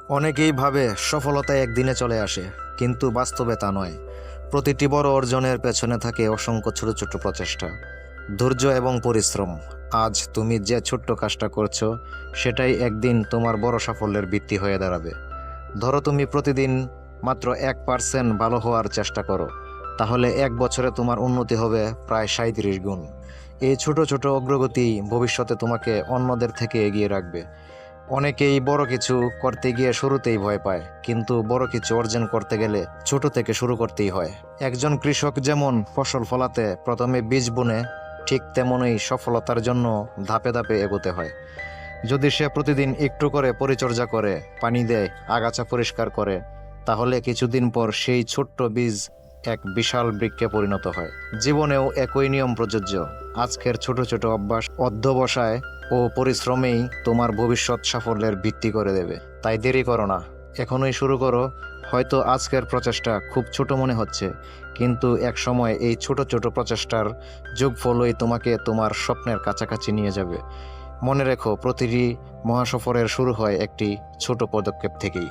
অনেকেই ভাবে সফলতা একদিনে চলে আসে, কিন্তু বাস্তবে তা নয়। প্রতিটি বড় অর্জনের পেছনে থাকে অসংখ্য ছোট ছোট প্রচেষ্টা, ধৈর্য এবং পরিশ্রম। আজ তুমি যে ছোট্ট কাজটা করছো, সেটাই একদিন তোমার বড় সাফল্যের ভিত্তি হয়ে দাঁড়াবে। ধরো তুমি প্রতিদিন মাত্র 1% ভালো হওয়ার চেষ্টা করো, তাহলে 1 বছরে তোমার উন্নতি হবে প্রায় 37 গুণ। এই ছোট ছোট অগ্রগতি ভবিষ্যতে তোমাকে অন্যদের থেকে এগিয়ে রাখবে। অনেকেই বড় কিছু করতে গিয়ে শুরুতেই ভয় পায়, কিন্তু বড় কিছু অর্জন করতে গেলে ছোট থেকে শুরু করতেই হয়। একজন কৃষক যেমন ফসল ফলাতে প্রথমে বীজ বুনে, ঠিক তেমনই সফলতার জন্য ধাপে ধাপে এগোতে হয়। যদি সে প্রতিদিন একটু করে পরিচর্যা করে, পানি দেয়, আগাছা পরিষ্কার করে, তাহলে কিছুদিন পর সেই ছোট্ট বীজ এক বিশাল বৃক্ষে পরিণত হয়। জীবনেও একই নিয়ম প্রযোজ্য। আজকের ছোট ছোট অভ্যাস, অধ্যবসায় ও পরিশ্রমেই তোমার ভবিষ্যৎ সাফল্যের ভিত্তি করে দেবে। তাই দেরি করো না, এখনই শুরু করো। হয়তো আজকের প্রচেষ্টা খুব ছোট মনে হচ্ছে, কিন্তু এক সময় এই ছোট ছোট প্রচেষ্টার যোগফলই তোমাকে তোমার স্বপ্নের কাছাকাছি নিয়ে যাবে। মনে রেখো, প্রতিটি মহাসফরের শুরু হয় একটি ছোট পদক্ষেপ থেকেই।